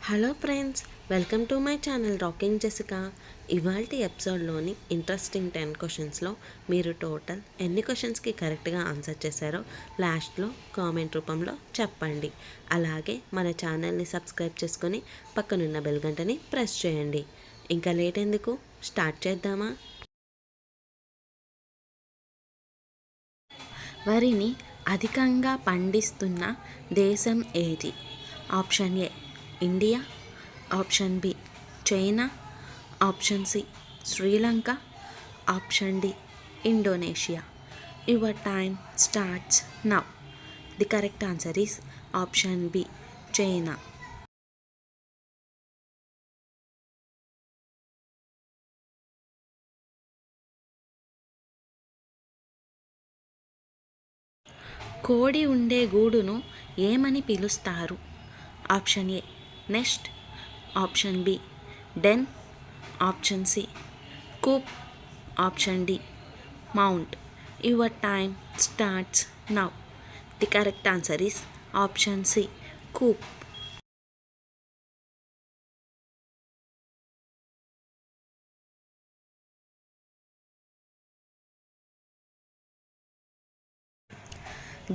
Hello friends, welcome to my channel rocking Jessica. ఇవాల్టి ఎపిసోడ్లోని interesting 10 క్వశ్చన్స్లో మీరు total ఎన్ని క్వశ్చన్స్కి కరెక్ట్గా ఆన్సర్ చేశారో లాస్ట్లో కామెంట్ రూపంలో చెప్పండి. అలాగే మన ఛానల్ని సబ్స్క్రైబ్ చేసుకొని పక్కనున్న బెల్ గంటని ప్రెస్ చేయండి. ఇంకా లేట్ ఎందుకు, స్టార్ట్ చేద్దామా? వరిని అధికంగా పండిస్తున్న దేశం ఏది? Option A India, option B China, option C Sri Lanka, option D Indonesia. Your time starts now. The correct answer is option B China. కోడి ఉండే గూడును ఏమని పిలుస్తారు? Option A nest, option B den, option C coop, option D mount. Your time starts now. The correct answer is option C coop.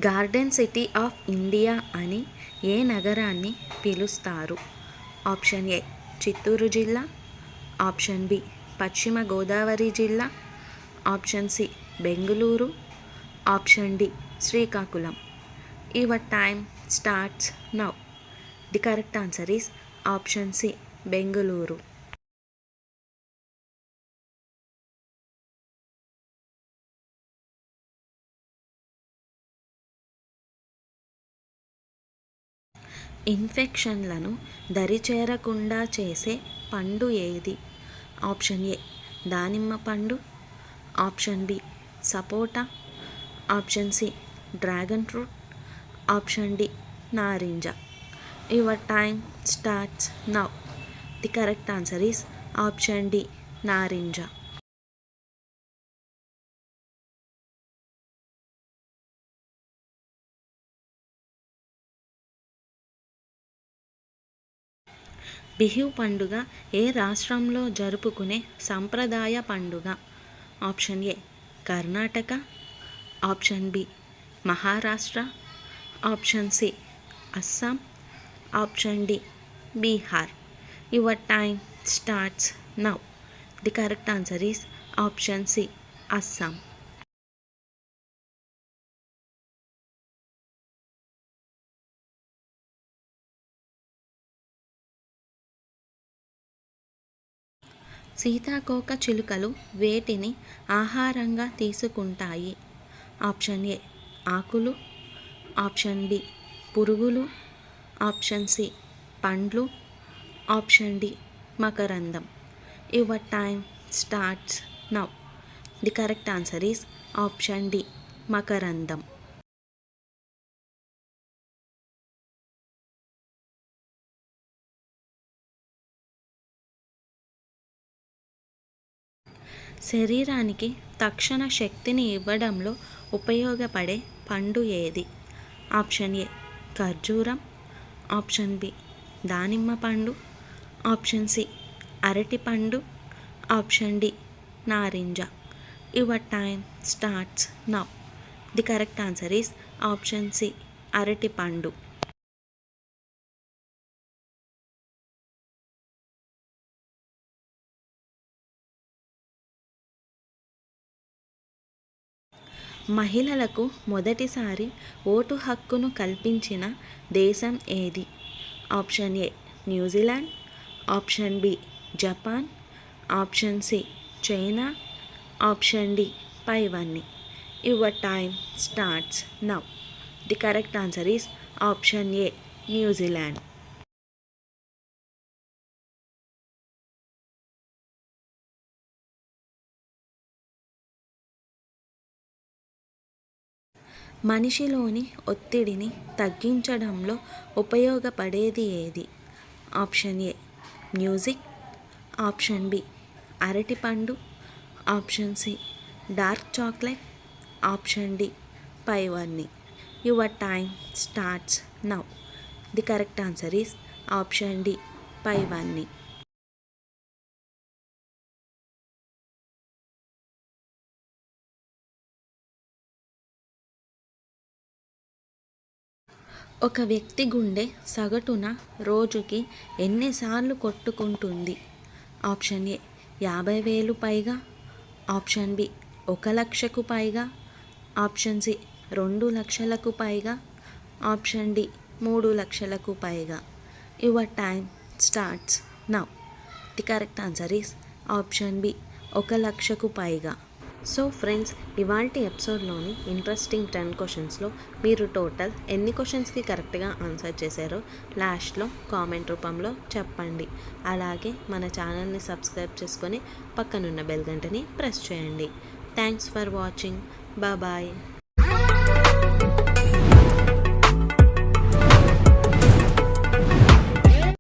Garden city of India అని ఏ నగరాన్ని పిలుస్తారు? Option ఏ చిత్తూరు జిల్లా, ఆప్షన్ బి పశ్చిమ గోదావరి జిల్లా, option C Bengaluru, option D Srikakulam. Your time starts now. The correct answer is option C Bengaluru. ఇన్ఫెక్షన్లను దరిచేరకుండా చేసే పండు ఏది? ఆప్షన్ ఏ దానిమ్మ పండు, ఆప్షన్ బి సపోటా, option C dragon fruit, option D నారింజ. Your time starts now. The correct answer is option D నారింజ. బిహు పండుగ ఏ రాష్ట్రంలో జరుపుకునే సంప్రదాయ పండుగ? Option A Karnataka, option B Maharashtra, option C Assam, option D Bihar. Your time starts now. The correct answer is option C Assam. సీతాకోక చిలుకలు వేటిని ఆహారంగా తీసుకుంటాయి? ఆప్షన్ ఏ ఆకులు, ఆప్షన్ బి పురుగులు, ఆప్షన్ సి పండ్లు, ఆప్షన్ డి మకరందం. Your time starts now. The correct answer is option D మకరందం. శరీరానికి తక్షణ శక్తిని ఇవ్వడంలో ఉపయోగపడే పండు ఏది? ఆప్షన్ ఏ ఖర్జూరం, ఆప్షన్ బి దానిమ్మ పండు, ఆప్షన్ సి అరటి పండు, ఆప్షన్ డి నారింజ. Your time starts now. The correct answer is option C అరటి పండు. మహిళలకు మొదటిసారి ఓటు హక్కును కల్పించిన దేశం ఏది? Option A New Zealand, option B Japan, option C China, option D పైవన్నీ. Your time starts now. The correct answer is option A New Zealand. మనిషిలోని ఒత్తిడిని తగ్గించడంలో ఉపయోగపడేది ఏది? Option A music, option B అరటిపండు, option C dark chocolate, option D పైవన్నీ. Your time starts now. The correct answer is option D పైవాన్ని. ఒక వ్యక్తి గుండె సగటున రోజుకి ఎన్నిసార్లు కొట్టుకుంటుంది? ఆప్షన్ ఏ 50,000 పైగా, ఆప్షన్ బి 1,00,000కు పైగా, ఆప్షన్ సి 2,00,000కు పైగా, ఆప్షన్ డి 3,00,000కు పైగా. Your time starts now. The correct answer is option B 1,00,000కు పైగా. సో ఫ్రెండ్స్, ఇవాల్టి ఎపిసోడ్లోని ఇంట్రెస్టింగ్ 10 క్వశ్చన్స్లో మీరు టోటల్ ఎన్ని క్వశ్చన్స్కి కరెక్ట్గా ఆన్సర్ చేశారో లాస్ట్లో కామెంట్ రూపంలో చెప్పండి. అలాగే మన ఛానల్ని సబ్స్క్రైబ్ చేసుకొని పక్కనున్న బెల్ గంటని ప్రెస్ చేయండి. Thanks for watching. బాయ్.